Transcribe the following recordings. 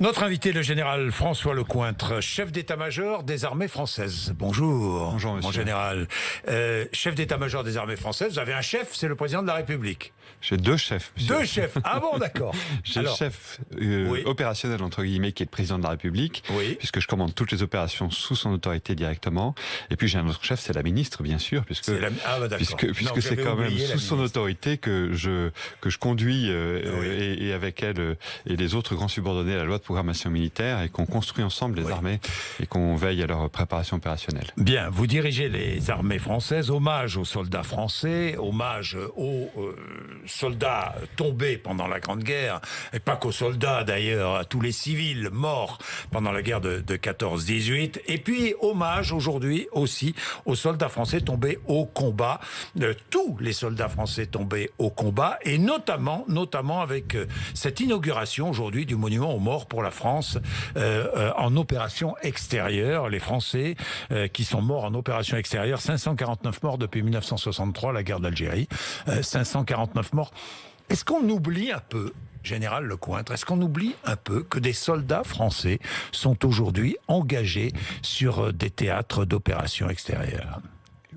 Notre invité, le général François Lecointre, chef d'état-major des armées françaises. Bonjour. Bonjour, monsieur. Mon général. Chef d'état-major des armées françaises, vous avez un chef, c'est le président de la République. J'ai deux chefs, monsieur. Deux chefs. Ah bon, d'accord. J'ai le chef opérationnel, entre guillemets, qui est le président de la République, puisque je commande toutes les opérations sous son autorité directement. Et puis j'ai un autre chef, c'est la ministre, bien sûr, puisque c'est quand même sous son autorité que je conduis et avec elle et les autres grands subordonnés la loi de programmation militaire, et qu'on construit ensemble les armées et qu'on veille à leur préparation opérationnelle. Bien, vous dirigez les armées françaises, hommage aux soldats français, hommage aux soldats tombés pendant la Grande Guerre, et pas qu'aux soldats d'ailleurs, à tous les civils morts pendant la guerre de 14-18, et puis hommage aujourd'hui aussi aux soldats français tombés au combat, tous les soldats français tombés au combat, et notamment avec cette inauguration aujourd'hui du monument aux morts pour la France en opération extérieure. Les Français qui sont morts en opération extérieure, 549 morts depuis 1963, la guerre d'Algérie, 549 morts. Est-ce qu'on oublie un peu, général Lecointre, est-ce qu'on oublie un peu que des soldats français sont aujourd'hui engagés sur des théâtres d'opérations extérieures?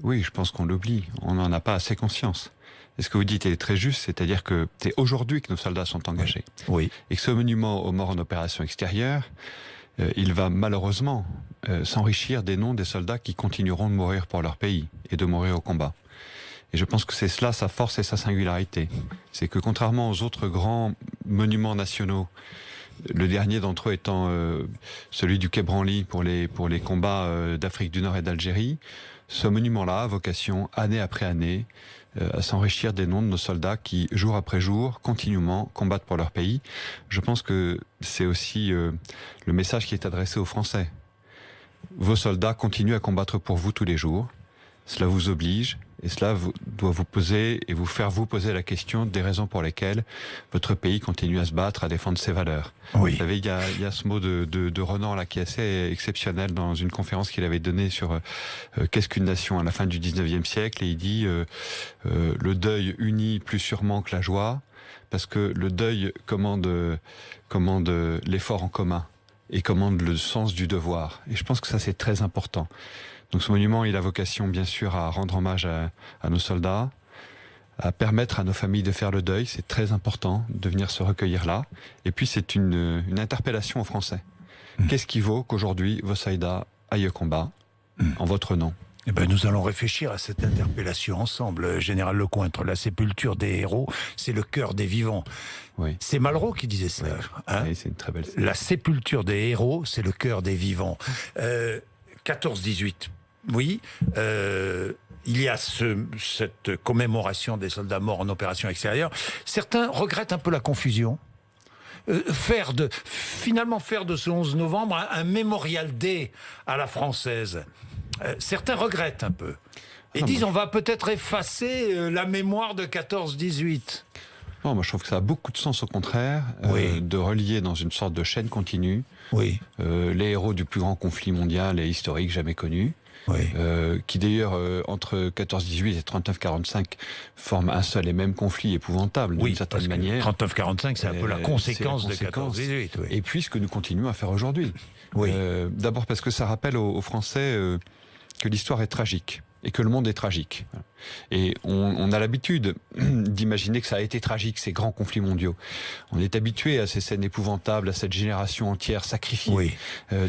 Oui, je pense qu'on l'oublie. On n'en a pas assez conscience. Et ce que vous dites est très juste, c'est-à-dire que c'est aujourd'hui que nos soldats sont engagés. Oui. Et que ce monument aux morts en opération extérieure, il va malheureusement s'enrichir des noms des soldats qui continueront de mourir pour leur pays et de mourir au combat. Et je pense que c'est cela sa force et sa singularité. C'est que contrairement aux autres grands monuments nationaux, le dernier d'entre eux étant celui du Quai Branly pour les combats d'Afrique du Nord et d'Algérie, ce monument-là a vocation, année après année, à s'enrichir des noms de nos soldats qui, jour après jour, continuellement combattent pour leur pays. Je pense que c'est aussi le message qui est adressé aux Français. Vos soldats continuent à combattre pour vous tous les jours. Cela vous oblige, et cela doit vous poser et vous faire vous poser la question des raisons pour lesquelles votre pays continue à se battre, à défendre ses valeurs. Oui. Vous savez, il y a ce mot de Renan là qui est assez exceptionnel dans une conférence qu'il avait donnée sur qu'est-ce qu'une nation à la fin du 19e siècle, et il dit le deuil unit plus sûrement que la joie, parce que le deuil commande l'effort en commun et commande le sens du devoir. Et je pense que ça, c'est très important. Donc ce monument, il a vocation, bien sûr, à rendre hommage à nos soldats, à permettre à nos familles de faire le deuil. C'est très important de venir se recueillir là. Et puis, c'est une interpellation aux Français. Qu'est-ce qui vaut qu'aujourd'hui, vos soldats aillent au combat en votre nom? Eh ben, nous allons réfléchir à cette interpellation ensemble, général Lecointre. La sépulture des héros, c'est le cœur des vivants. Oui. C'est Malraux qui disait cela. Oui. Hein, oui, c'est une très belle scène. La sépulture des héros, c'est le cœur des vivants. 14-18. Oui, il y a cette commémoration des soldats morts en opération extérieure. Certains regrettent un peu la confusion. Finalement faire de ce 11 novembre un Memorial Day à la française. Certains regrettent un peu. Et disent on va peut-être effacer la mémoire de 14-18. Non, moi je trouve que ça a beaucoup de sens, au contraire, de relier dans une sorte de chaîne continue les héros du plus grand conflit mondial et historique jamais connu. Qui d'ailleurs, entre 14-18 et 39-45, forment un seul et même conflit épouvantable, d'une certaine manière. 39-45, c'est un peu la conséquence de 14-18. Et puis ce que nous continuons à faire aujourd'hui. D'abord parce que ça rappelle aux Français que l'histoire est tragique, et que le monde est tragique. Et on a l'habitude d'imaginer que ça a été tragique, ces grands conflits mondiaux. On est habitué à ces scènes épouvantables, à cette génération entière sacrifiée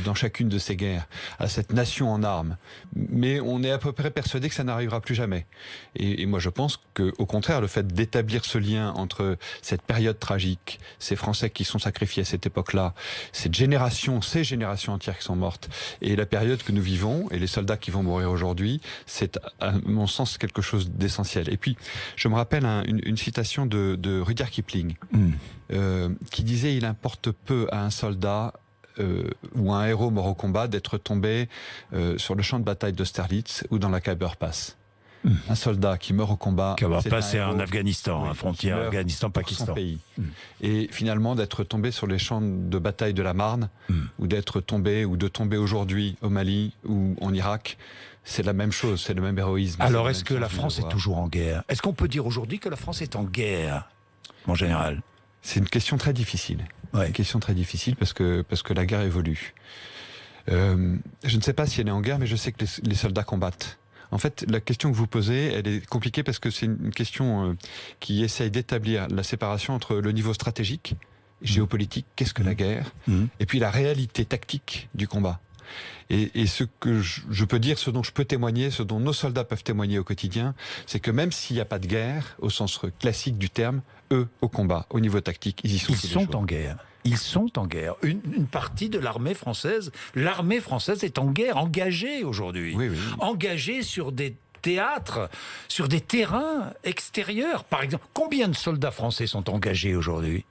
dans chacune de ces guerres, à cette nation en armes. Mais on est à peu près persuadé que ça n'arrivera plus jamais. Et moi je pense qu'au contraire, le fait d'établir ce lien entre cette période tragique, ces Français qui sont sacrifiés à cette époque-là, ces générations entières qui sont mortes, et la période que nous vivons, et les soldats qui vont mourir aujourd'hui, c'est à mon sens quelque chose d'essentiel. Et puis, je me rappelle une citation de Rudyard Kipling, qui disait « Il importe peu à un soldat ou à un héros mort au combat d'être tombé sur le champ de bataille d'Austerlitz ou dans la Khyber Pass. » Un soldat qui meurt au combat, c'est en Afghanistan, frontière Afghanistan-Pakistan. Et finalement d'être tombé sur les champs de bataille de la Marne, ou de tomber aujourd'hui au Mali ou en Irak, c'est la même chose, c'est le même héroïsme. Alors est-ce que la France est toujours en guerre? Est-ce qu'on peut dire aujourd'hui que la France est en guerre, mon général? C'est une question très difficile. Ouais. Une question très difficile parce que la guerre évolue. Je ne sais pas si elle est en guerre, mais je sais que les soldats combattent. En fait, la question que vous posez, elle est compliquée parce que c'est une question qui essaye d'établir la séparation entre le niveau stratégique, géopolitique, qu'est-ce que la guerre, et puis la réalité tactique du combat. Et ce que je peux dire, ce dont je peux témoigner, ce dont nos soldats peuvent témoigner au quotidien, c'est que même s'il n'y a pas de guerre, au sens classique du terme, eux, au combat, au niveau tactique, ils y sont. Ils sont en guerre. Ils sont en guerre. Une partie de l'armée française est en guerre, engagée aujourd'hui. Oui. Engagée sur des théâtres, sur des terrains extérieurs. Par exemple, combien de soldats français sont engagés aujourd'hui ?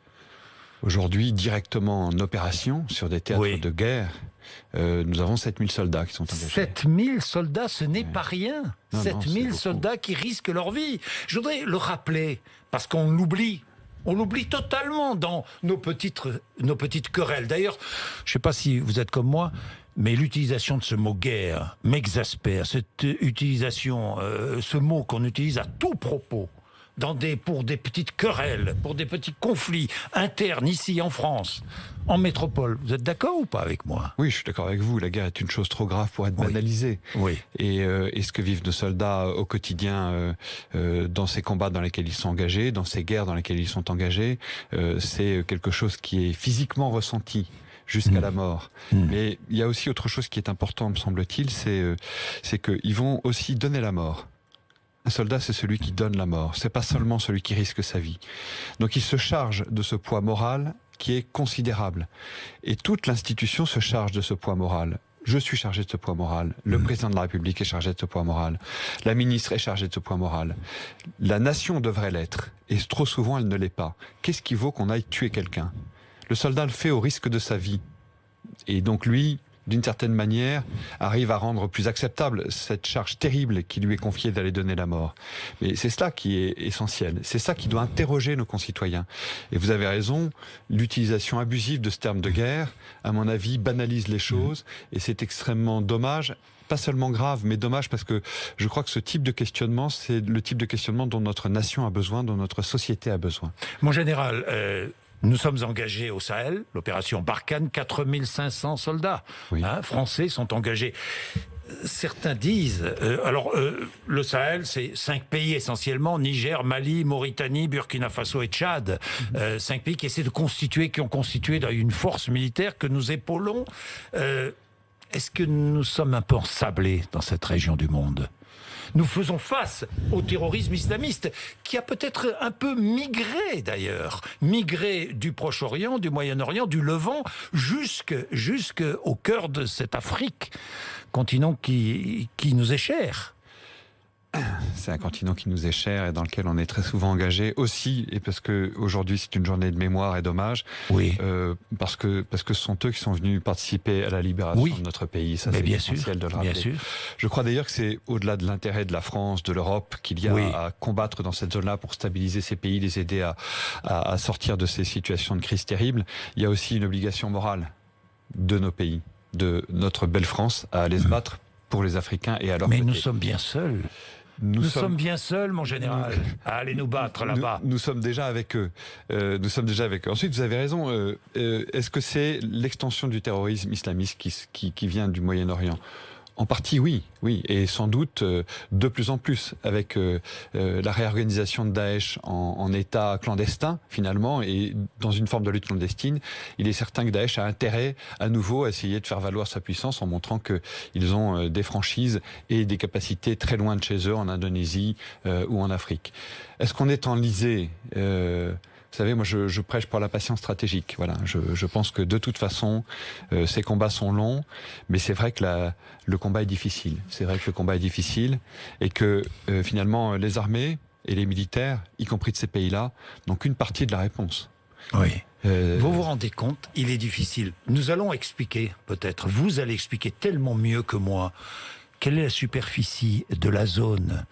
Aujourd'hui, directement en opération, sur des théâtres de guerre, nous avons 7000 soldats qui sont engagés. 7000 soldats, ce n'est pas rien. 7000 soldats qui risquent leur vie. Je voudrais le rappeler, parce qu'on l'oublie. On l'oublie totalement dans nos petites querelles. D'ailleurs, je ne sais pas si vous êtes comme moi, mais l'utilisation de ce mot guerre m'exaspère. Cette utilisation, ce mot qu'on utilise à tout propos, pour des petites querelles, pour des petits conflits internes ici en France, en métropole. Vous êtes d'accord ou pas avec moi ? Oui, je suis d'accord avec vous. La guerre est une chose trop grave pour être banalisée. Oui. Et ce que vivent nos soldats au quotidien dans ces combats dans lesquels ils sont engagés, dans ces guerres dans lesquelles ils sont engagés, c'est quelque chose qui est physiquement ressenti jusqu'à la mort. Mais il y a aussi autre chose qui est important, me semble-t-il, c'est qu'ils vont aussi donner la mort. Un soldat, c'est celui qui donne la mort. C'est pas seulement celui qui risque sa vie. Donc il se charge de ce poids moral qui est considérable. Et toute l'institution se charge de ce poids moral. Je suis chargé de ce poids moral. Le président de la République est chargé de ce poids moral. La ministre est chargée de ce poids moral. La nation devrait l'être. Et trop souvent, elle ne l'est pas. Qu'est-ce qui vaut qu'on aille tuer quelqu'un ? Le soldat le fait au risque de sa vie. Et donc lui, d'une certaine manière, arrive à rendre plus acceptable cette charge terrible qui lui est confiée d'aller donner la mort. Mais c'est cela qui est essentiel. C'est ça qui doit interroger nos concitoyens. Et vous avez raison, l'utilisation abusive de ce terme de guerre, à mon avis, banalise les choses. Et c'est extrêmement dommage. Pas seulement grave, mais dommage parce que je crois que ce type de questionnement, c'est le type de questionnement dont notre nation a besoin, dont notre société a besoin. Mon général, nous sommes engagés au Sahel, l'opération Barkhane, 4500 soldats français sont engagés. Certains disent, le Sahel, c'est 5 pays essentiellement, Niger, Mali, Mauritanie, Burkina Faso et Tchad. 5 pays qui ont constitué une force militaire que nous épaulons. Est-ce que nous sommes un peu ensablés dans cette région du monde ? Nous faisons face au terrorisme islamiste qui a peut-être un peu migré d'ailleurs, migré du Proche-Orient, du Moyen-Orient, du Levant, jusqu'au cœur de cette Afrique, continent qui nous est cher. C'est un continent qui nous est cher et dans lequel on est très souvent engagé aussi, et parce que aujourd'hui c'est une journée de mémoire et d'hommage, parce que ce sont eux qui sont venus participer à la libération de notre pays. Ça, c'est essentiel de le rappeler. Bien sûr. Je crois d'ailleurs que c'est au-delà de l'intérêt de la France, de l'Europe, qu'il y a à combattre dans cette zone-là pour stabiliser ces pays, les aider à sortir de ces situations de crise terribles. Il y a aussi une obligation morale de nos pays, de notre belle France, à aller se battre pour les Africains et à leur côté. Mais nous sommes bien seuls. Nous sommes bien seuls, mon général, à aller nous battre là-bas. Nous sommes déjà avec eux. Ensuite, vous avez raison. Est-ce que c'est l'extension du terrorisme islamiste qui vient du Moyen-Orient ? En partie, oui, et sans doute de plus en plus, avec la réorganisation de Daesh en État clandestin, finalement, et dans une forme de lutte clandestine, il est certain que Daesh a intérêt, à nouveau, à essayer de faire valoir sa puissance en montrant qu'ils ont des franchises et des capacités très loin de chez eux, en Indonésie ou en Afrique. Est-ce qu'on est enlisé Vous savez, moi, je prêche pour la patience stratégique. Voilà, je pense que de toute façon, ces combats sont longs, mais c'est vrai que le combat est difficile. C'est vrai que le combat est difficile et que finalement, les armées et les militaires, y compris de ces pays-là, n'ont qu'une partie de la réponse. Oui. Vous vous rendez compte, il est difficile. Nous allons expliquer, peut-être, vous allez expliquer tellement mieux que moi. Quelle est la superficie de la zone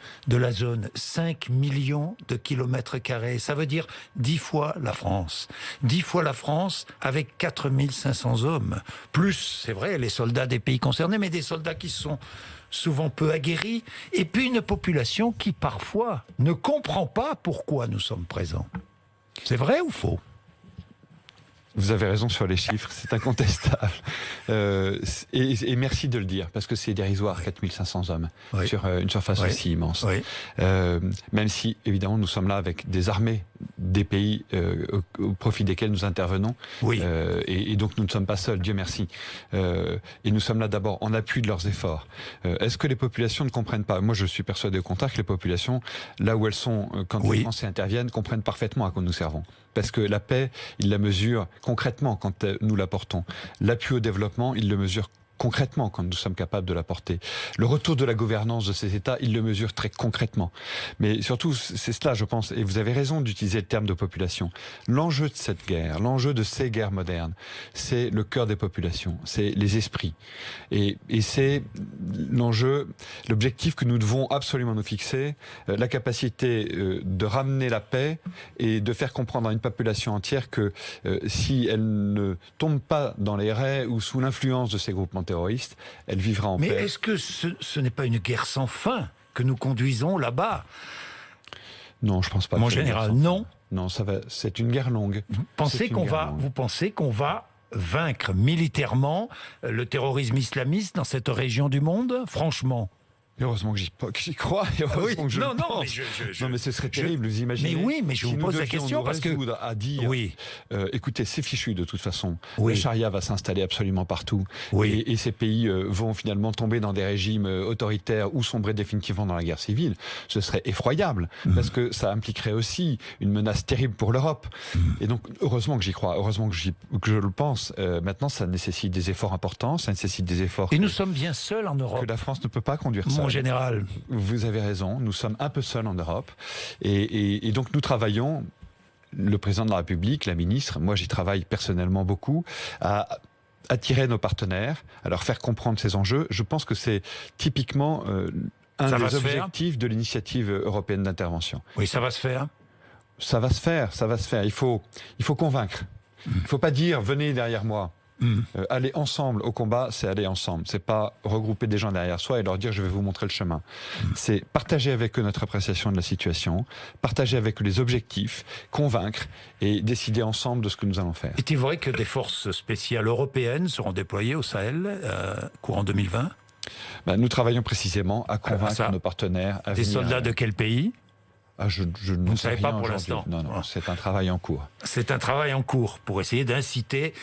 5 millions de kilomètres carrés. Ça veut dire 10 fois la France. 10 fois la France avec 4500 hommes. Plus, c'est vrai, les soldats des pays concernés, mais des soldats qui sont souvent peu aguerris. Et puis une population qui, parfois, ne comprend pas pourquoi nous sommes présents. C'est vrai ou faux ? Vous avez raison sur les chiffres, c'est incontestable. Et merci de le dire, parce que c'est dérisoire, 4500 hommes, sur une surface aussi immense. Même si, évidemment, nous sommes là avec des armées des pays au profit desquels nous intervenons. Et donc nous ne sommes pas seuls, Dieu merci. Et nous sommes là d'abord en appui de leurs efforts. Est-ce que les populations ne comprennent pas? Moi, je suis persuadé au contraire que les populations, là où elles sont, quand les Français interviennent, comprennent parfaitement à quoi nous servons. Parce que la paix, ils la mesurent concrètement quand nous l'apportons. L'appui au développement, ils le mesurent concrètement quand nous sommes capables de l'apporter. Le retour de la gouvernance de ces États, ils le mesurent très concrètement. Mais surtout, c'est cela, je pense, et vous avez raison d'utiliser le terme de population. L'enjeu de cette guerre, l'enjeu de ces guerres modernes, c'est le cœur des populations, c'est les esprits. Et c'est l'enjeu, l'objectif que nous devons absolument nous fixer, la capacité de ramener la paix et de faire comprendre à une population entière que si elle ne tombe pas dans les raies ou sous l'influence de ces groupements terroriste, elle vivra en paix. Mais est-ce que ce n'est pas une guerre sans fin que nous conduisons là-bas? Non, je pense pas. Mon général, non. Non, ça va. C'est une guerre longue. Vous pensez qu'on va vaincre militairement le terrorisme islamiste dans cette région du monde? Franchement. Heureusement que j'y crois. Et heureusement que je le pense. Non, mais ce serait terrible, vous imaginez. Mais oui, mais je vous pose la question parce que à dire, écoutez, c'est fichu de toute façon. La charia va s'installer absolument partout. Et ces pays vont finalement tomber dans des régimes autoritaires ou sombrer définitivement dans la guerre civile. Ce serait effroyable parce que ça impliquerait aussi une menace terrible pour l'Europe. Et donc, heureusement que j'y crois, heureusement que je le pense. Maintenant, ça nécessite des efforts importants, ça nécessite des efforts. Et nous sommes bien seuls en Europe. Que la France ne peut pas conduire ça. En général. Vous avez raison, nous sommes un peu seuls en Europe et donc nous travaillons, le président de la République, la ministre, moi j'y travaille personnellement beaucoup, à attirer nos partenaires, à leur faire comprendre ces enjeux. Je pense que c'est typiquement un des objectifs de l'initiative européenne d'intervention. Oui, ça va se faire. Ça va se faire, ça va se faire. Il faut convaincre. Il ne faut pas dire venez derrière moi. Aller ensemble au combat, c'est aller ensemble. C'est pas regrouper des gens derrière soi et leur dire je vais vous montrer le chemin. C'est partager avec eux notre appréciation de la situation, partager avec eux les objectifs, convaincre et décider ensemble de ce que nous allons faire. Est-il vrai que des forces spéciales européennes seront déployées au Sahel courant 2020 ? Nous travaillons précisément à convaincre nos partenaires à venir. Des soldats de quel pays ? Je ne sais pas pour l'instant. Non, c'est un travail en cours. C'est un travail en cours pour essayer d'inciter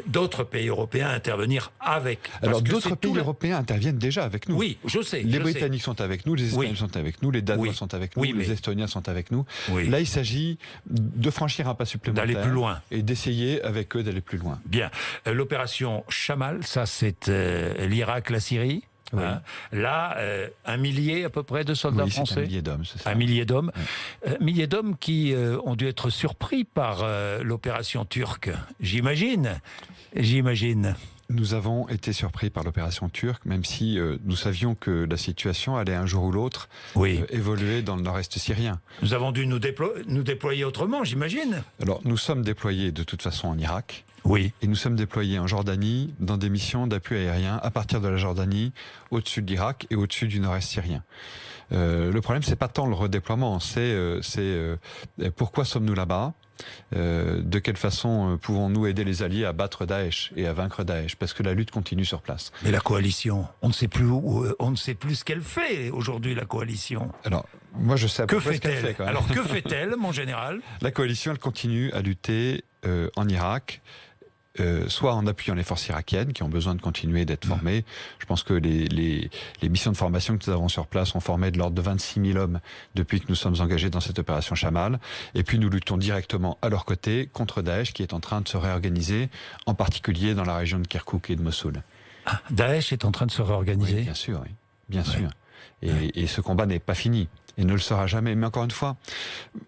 d'autres pays européens à intervenir avec. Alors d'autres pays européens interviennent déjà avec nous. Oui, je sais. Les Britanniques sont avec nous, les Espagnols sont avec nous, les Danois sont avec nous, les Estoniens sont avec nous. Là, il s'agit de franchir un pas supplémentaire. D'aller plus loin. Et d'essayer avec eux d'aller plus loin. Bien. L'opération Chamal, ça c'est l'Irak, la Syrie. Là, 1 millier à peu près de soldats français. 1 millier d'hommes, c'est ça. 1 millier d'hommes. Milliers d'hommes qui ont dû être surpris par l'opération turque. J'imagine. Nous avons été surpris par l'opération turque, même si nous savions que la situation allait un jour ou l'autre évoluer dans le nord-est syrien. Nous avons dû nous déployer autrement, j'imagine. Alors, nous sommes déployés de toute façon en Irak. Oui. Et nous sommes déployés en Jordanie dans des missions d'appui aérien à partir de la Jordanie, au-dessus de l'Irak et au-dessus du nord-est syrien. Le problème, c'est pas tant le redéploiement, c'est pourquoi sommes-nous là-bas ? De quelle façon pouvons-nous aider les alliés à battre Daesh et à vaincre Daesh, parce que la lutte continue sur place. Mais la coalition, on ne sait plus ce qu'elle fait aujourd'hui, la coalition. Alors, moi je sais à peu près ce qu'elle fait quand même. Alors que fait-elle, mon général ? La coalition, elle continue à lutter en Irak. Soit en appuyant les forces irakiennes qui ont besoin de continuer d'être formées. Je pense que les missions de formation que nous avons sur place ont formé de l'ordre de 26 000 hommes depuis que nous sommes engagés dans cette opération Chamal. Et puis nous luttons directement à leur côté contre Daesh qui est en train de se réorganiser, en particulier dans la région de Kirkouk et de Mossoul. Ah, Daesh est en train de se réorganiser ? Oui, bien sûr, oui. Bien sûr. Et ce combat n'est pas fini. Et ne le sera jamais. Mais encore une fois,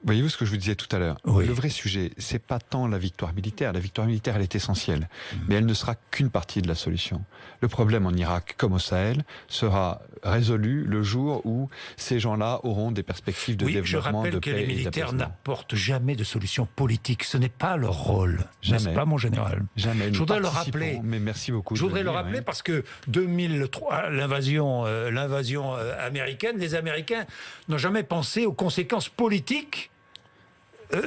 voyez-vous ce que je vous disais tout à l'heure ? Le vrai sujet, c'est pas tant la victoire militaire. La victoire militaire, elle est essentielle. Mais elle ne sera qu'une partie de la solution. Le problème en Irak, comme au Sahel, sera résolu le jour où ces gens-là auront des perspectives de développement, de paix et d'apaisement. Je rappelle que les militaires n'apportent jamais de solution politique. Ce n'est pas leur rôle. N'est-ce pas, mon général ? Jamais. Je voudrais le rappeler. Mais merci beaucoup. Je voudrais le rappeler parce que 2003, l'invasion américaine, les Américains n'ont jamais pensé aux conséquences politiques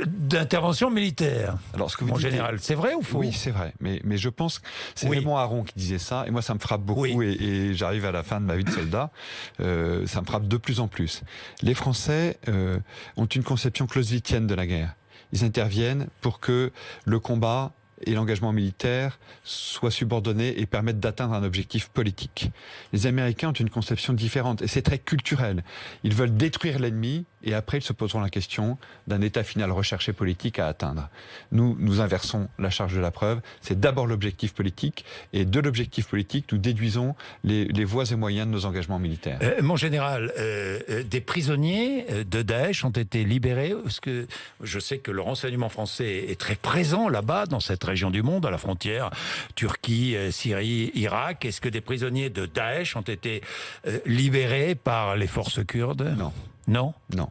d'intervention militaire. Alors, ce que vous en dites, général, c'est vrai ou faux? Oui, c'est vrai. Mais je pense que c'est Raymond Aron qui disait ça. Et moi, ça me frappe beaucoup. Et j'arrive à la fin de ma vie de soldat. Ça me frappe de plus en plus. Les Français ont une conception clausewittienne de la guerre. Ils interviennent pour que le combat et l'engagement militaire soient subordonnés et permettent d'atteindre un objectif politique. Les Américains ont une conception différente et c'est très culturel. Ils veulent détruire l'ennemi et après ils se poseront la question d'un état final recherché politique à atteindre. Nous inversons la charge de la preuve. C'est d'abord l'objectif politique et de l'objectif politique nous déduisons les voies et moyens de nos engagements militaires. Mon général, des prisonniers de Daesh ont été libérés parce que je sais que le renseignement français est très présent là-bas dans cette région du monde, à la frontière Turquie, Syrie, Irak. Est-ce que des prisonniers de Daesh ont été libérés par les forces kurdes? Non. Non? Non.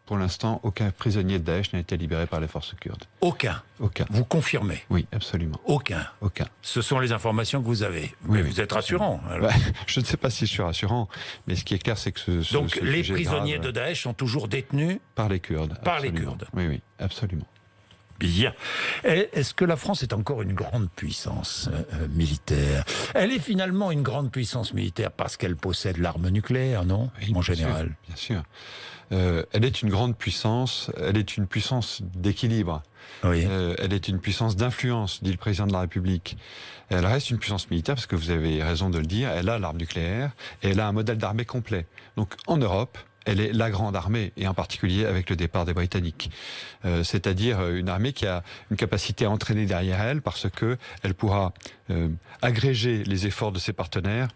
Pour l'instant, aucun prisonnier de Daesh n'a été libéré par les forces kurdes. Aucun? Aucun. Vous confirmez? Oui, absolument. Aucun? Aucun. Ce sont les informations que vous avez. Oui, vous êtes rassurant. Alors. Ouais, je ne sais pas si je suis rassurant, mais ce qui est clair, c'est que donc les prisonniers de Daesh sont toujours détenus par les Kurdes. Par les Kurdes. Oui, absolument. Bien. Est-ce que la France est encore une grande puissance militaire? Elle est finalement une grande puissance militaire parce qu'elle possède l'arme nucléaire, non? Oui, en général. Bien sûr. Elle est une grande puissance, elle est une puissance d'équilibre. Oui. Elle est une puissance d'influence, dit le président de la République. Elle reste une puissance militaire, parce que vous avez raison de le dire, elle a l'arme nucléaire, et elle a un modèle d'armée complet. Donc en Europe, elle est la grande armée, et en particulier avec le départ des Britanniques. C'est-à-dire une armée qui a une capacité à entraîner derrière elle, parce que elle pourra agréger les efforts de ses partenaires,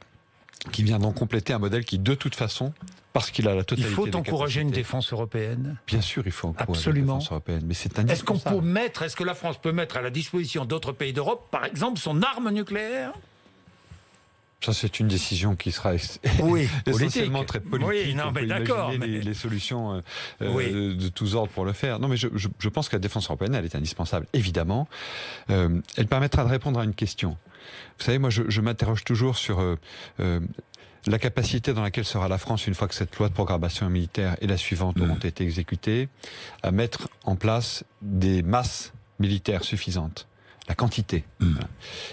qui viendront compléter un modèle qui, de toute façon, parce qu'il a la totalité. Il faut des encourager capacités. une défense européenne. Bien sûr, il faut encourager Absolument. une défense européenne, mais c'est indispensable. Est-ce que la France peut mettre à la disposition d'autres pays d'Europe, par exemple, son arme nucléaire? Ça, c'est une décision qui sera essentiellement très politique. Oui, non, mais d'accord. Les solutions de tous ordres pour le faire. Non, mais je pense que la défense européenne, elle est indispensable, évidemment. Elle permettra de répondre à une question. Vous savez, moi, je m'interroge toujours sur la capacité dans laquelle sera la France, une fois que cette loi de programmation militaire et la suivante auront été exécutées, à mettre en place des masses militaires suffisantes. La quantité.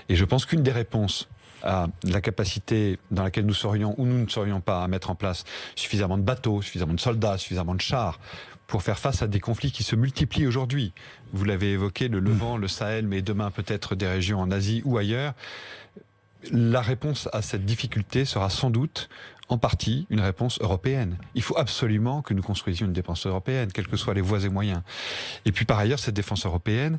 Et je pense qu'une des réponses à la capacité dans laquelle nous serions ou nous ne serions pas à mettre en place suffisamment de bateaux, suffisamment de soldats, suffisamment de chars pour faire face à des conflits qui se multiplient aujourd'hui. Vous l'avez évoqué, le Levant, le Sahel, mais demain peut-être des régions en Asie ou ailleurs. La réponse à cette difficulté sera sans doute en partie une réponse européenne. Il faut absolument que nous construisions une défense européenne, quelles que soient les voies et moyens. Et puis par ailleurs, cette défense européenne,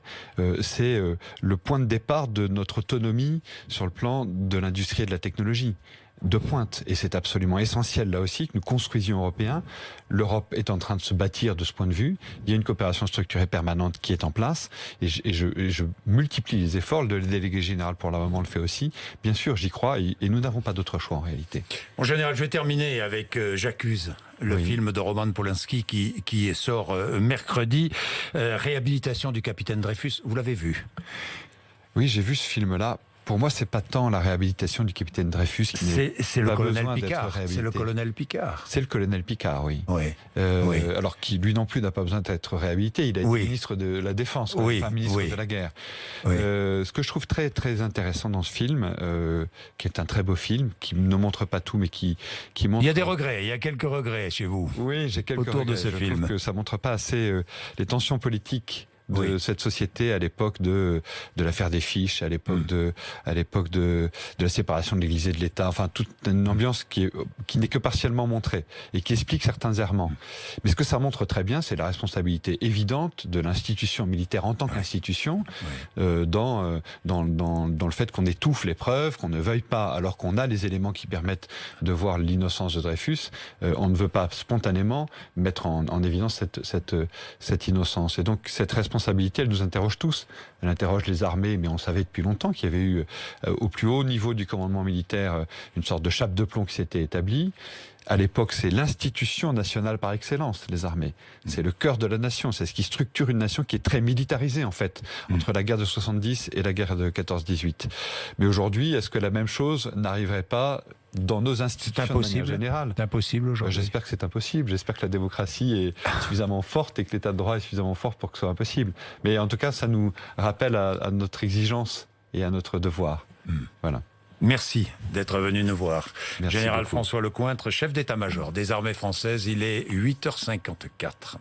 c'est le point de départ de notre autonomie sur le plan de l'industrie et de la technologie. De pointe, et c'est absolument essentiel là aussi que nous construisions européens. L'Europe est en train de se bâtir de ce point de vue. Il y a une coopération structurée permanente qui est en place, et je multiplie les efforts. Le délégué général pour le moment le fait aussi. Bien sûr, j'y crois, et nous n'avons pas d'autre choix en réalité. En général, je vais terminer avec J'accuse, le film de Roman Polanski qui sort mercredi. Réhabilitation du capitaine Dreyfus, vous l'avez vu? Oui, j'ai vu ce film-là. Pour moi, c'est pas tant la réhabilitation du capitaine Dreyfus qui c'est le colonel Picard. C'est le colonel Picard. C'est le colonel Picard, oui. Oui. Alors qui lui non plus n'a pas besoin d'être réhabilité. Il a été ministre de la Défense, enfin ministre de la Guerre. Ce que je trouve très très intéressant dans ce film, qui est un très beau film, qui ne montre pas tout, mais qui montre. Il y a des regrets. Il y a quelques regrets chez vous. Oui, j'ai quelques autour regrets. De ce je film. trouve que ça montre pas assez les tensions politiques de cette société à l'époque de l'affaire des fiches, à l'époque de la séparation de l'Église et de l'État, enfin toute une ambiance qui n'est que partiellement montrée et qui explique certains errements. Mais ce que ça montre très bien, c'est la responsabilité évidente de l'institution militaire en tant qu'institution dans le fait qu'on étouffe les preuves, qu'on ne veuille pas, alors qu'on a les éléments qui permettent de voir l'innocence de Dreyfus, on ne veut pas spontanément mettre en évidence cette innocence. Et donc cette responsabilité, elle nous interroge tous. Elle interroge les armées, mais on savait depuis longtemps qu'il y avait eu au plus haut niveau du commandement militaire une sorte de chape de plomb qui s'était établie. À l'époque, c'est l'institution nationale par excellence, les armées. C'est le cœur de la nation. C'est ce qui structure une nation qui est très militarisée, en fait, entre la guerre de 70 et la guerre de 14-18. Mais aujourd'hui, est-ce que la même chose n'arriverait pas dans nos institutions de manière générale. C'est impossible aujourd'hui. J'espère que c'est impossible. J'espère que la démocratie est suffisamment forte et que l'état de droit est suffisamment fort pour que ce soit impossible. Mais en tout cas, ça nous rappelle à notre exigence et à notre devoir. Voilà. Merci d'être venu nous voir. Merci Général beaucoup. François Lecointre, chef d'état-major des armées françaises, il est 8h54.